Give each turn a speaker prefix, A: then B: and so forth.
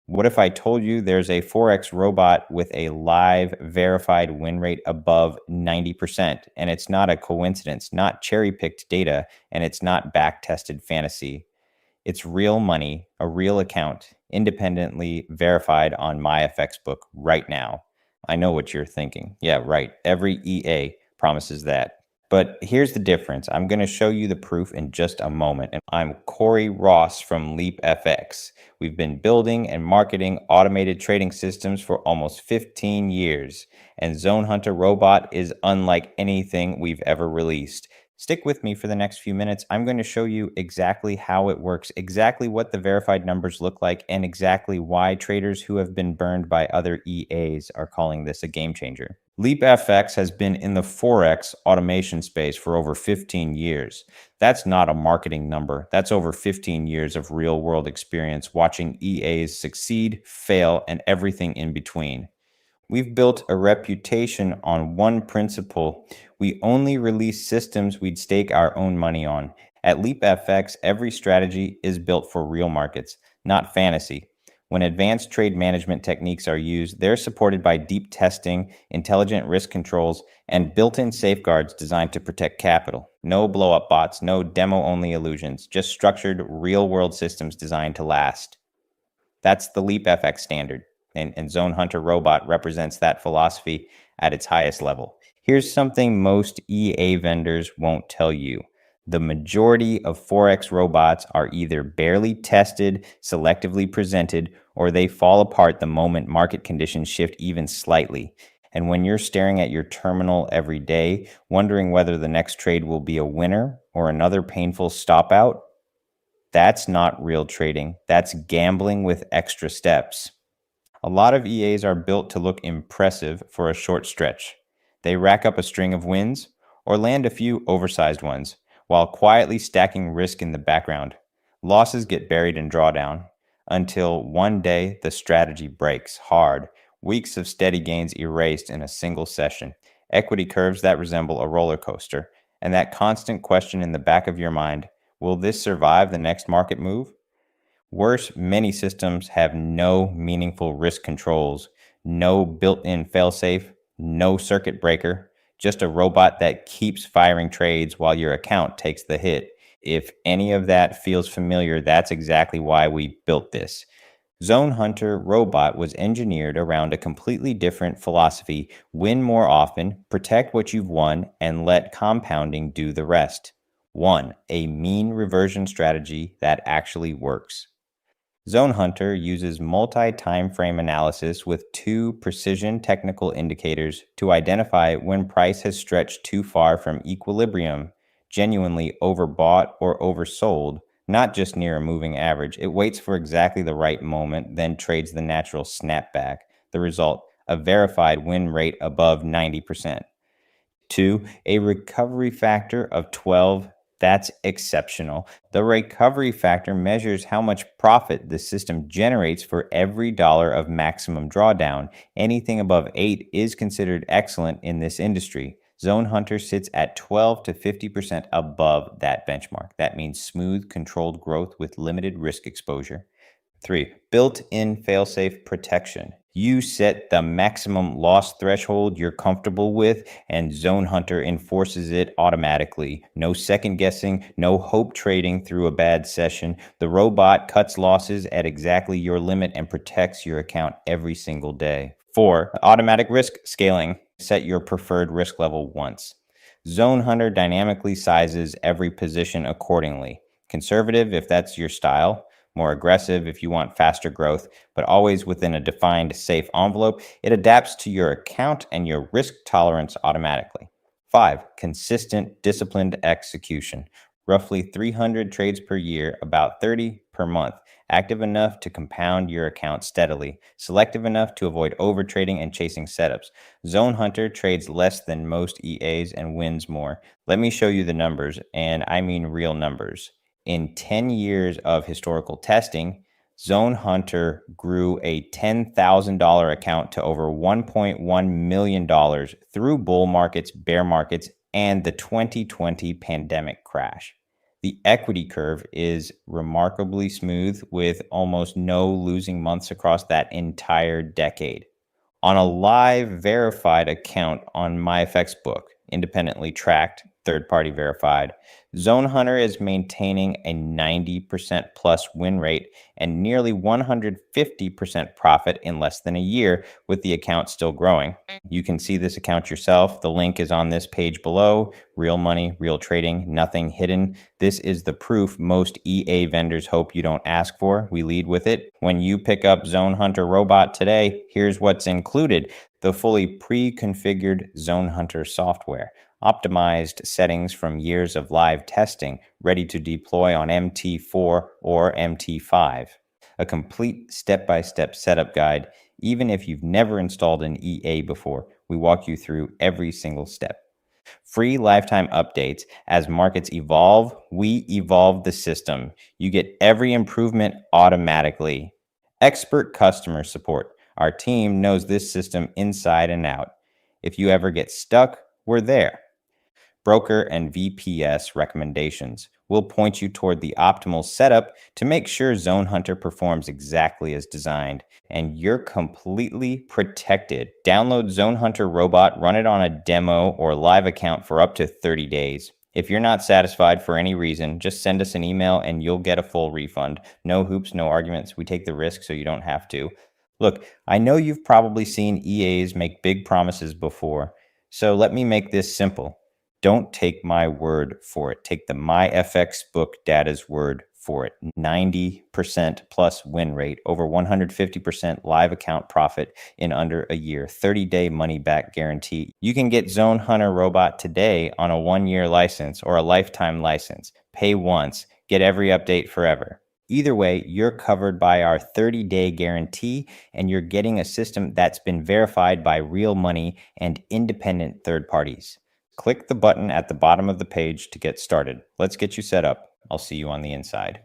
A: What if I told you there's a Forex robot with a live verified win rate above 90%, and it's not a coincidence, not cherry-picked data, and it's not back-tested fantasy. It's real money, a real account, independently verified on MyFX book right now. I know what you're thinking. Yeah, right. Every EA promises that. But here's the difference. I'm going to show you the proof in just a moment. And I'm Corey Ross from LeapFX. We've been building and marketing automated trading systems for almost 15 years. And Zone Hunter Robot is unlike anything we've ever released. Stick with me for the next few minutes. I'm going to show you exactly how it works, exactly what the verified numbers look like, and exactly why traders who have been burned by other EAs are calling this a game changer. LeapFX has been in the Forex automation space for over 15 years. That's not a marketing number. That's over 15 years of real-world experience watching EAs succeed, fail, and everything in between. We've built a reputation on one principle. We only release systems we'd stake our own money on. At LeapFX, every strategy is built for real markets, not fantasy. When advanced trade management techniques are used, they're supported by deep testing, intelligent risk controls, and built-in safeguards designed to protect capital. No blow-up bots, no demo-only illusions, just structured, real-world systems designed to last. That's the LeapFX standard. And Zone Hunter Robot represents that philosophy at its highest level. Here's something most EA vendors won't tell you. The majority of Forex robots are either barely tested, selectively presented, or they fall apart the moment market conditions shift even slightly. And when you're staring at your terminal every day, wondering whether the next trade will be a winner or another painful stop out, that's not real trading. That's gambling with extra steps. A lot of EAs are built to look impressive for a short stretch. They rack up a string of wins or land a few oversized ones while quietly stacking risk in the background. Losses get buried in drawdown until one day the strategy breaks hard, weeks of steady gains erased in a single session, equity curves that resemble a roller coaster, and that constant question in the back of your mind, will this survive the next market move? Worse, many systems have no meaningful risk controls, no built-in failsafe, no circuit breaker, just a robot that keeps firing trades while your account takes the hit. If any of that feels familiar, that's exactly why we built this. Zone Hunter Robot was engineered around a completely different philosophy: win more often, protect what you've won, and let compounding do the rest. 1. A mean reversion strategy that actually works. Zone Hunter uses multi-timeframe analysis with 2 precision technical indicators to identify when price has stretched too far from equilibrium, genuinely overbought or oversold, not just near a moving average. It waits for exactly the right moment, then trades the natural snapback. The result, a verified win rate above 90%. 2, a recovery factor of 12. That's exceptional. The recovery factor measures how much profit the system generates for every dollar of maximum drawdown. Anything above 8 is considered excellent in this industry. Zone Hunter sits at 12 to 50% above that benchmark. That means smooth, controlled growth with limited risk exposure. 3, built-in failsafe protection. You set the maximum loss threshold you're comfortable with, and Zone Hunter enforces it automatically. No second guessing, no hope trading through a bad session. The robot cuts losses at exactly your limit and protects your account every single day. 4, automatic risk scaling. Set your preferred risk level once. Zone Hunter dynamically sizes every position accordingly. Conservative if that's your style, more aggressive if you want faster growth, but always within a defined safe envelope. It adapts to your account and your risk tolerance automatically. 5, consistent, disciplined execution. Roughly 300 trades per year, about 30 per month. Active enough to compound your account steadily. Selective enough to avoid overtrading and chasing setups. Zone Hunter trades less than most EAs and wins more. Let me show you the numbers, and I mean real numbers. In 10 years of historical testing, Zone Hunter grew a $10,000 account to over $1.1 million through bull markets, bear markets, and the 2020 pandemic crash. The equity curve is remarkably smooth with almost no losing months across that entire decade. On a live verified account on MyFX book, independently tracked, third party verified, Zone Hunter is maintaining a 90% plus win rate and nearly 150% profit in less than a year, with the account still growing. You can see this account yourself. The link is on this page below. Real money, real trading, nothing hidden. This is the proof most EA vendors hope you don't ask for. We lead with it. When you pick up Zone Hunter Robot today, here's what's included: the fully pre-configured Zone Hunter software, optimized settings from years of live testing, ready to deploy on MT4 or MT5, a complete step-by-step setup guide. Even if you've never installed an EA before, we walk you through every single step. Free lifetime updates. As markets evolve, we evolve the system. You get every improvement automatically. Expert customer support. Our team knows this system inside and out. If you ever get stuck, we're there. Broker and VPS recommendations. We'll point you toward the optimal setup to make sure Zone Hunter performs exactly as designed, and you're completely protected. Download Zone Hunter Robot, run it on a demo or live account for up to 30 days. If you're not satisfied for any reason, just send us an email and you'll get a full refund. No hoops, no arguments. We take the risk so you don't have to. Look, I know you've probably seen EAs make big promises before, so let me make this simple. Don't take my word for it. Take the MyFX book data's word for it. 90% plus win rate, over 150% live account profit in under a year, 30-day money back guarantee. You can get Zone Hunter Robot today on a 1-year license or a lifetime license. Pay once, get every update forever. Either way, you're covered by our 30-day guarantee, and you're getting a system that's been verified by real money and independent third parties. Click the button at the bottom of the page to get started. Let's get you set up. I'll see you on the inside.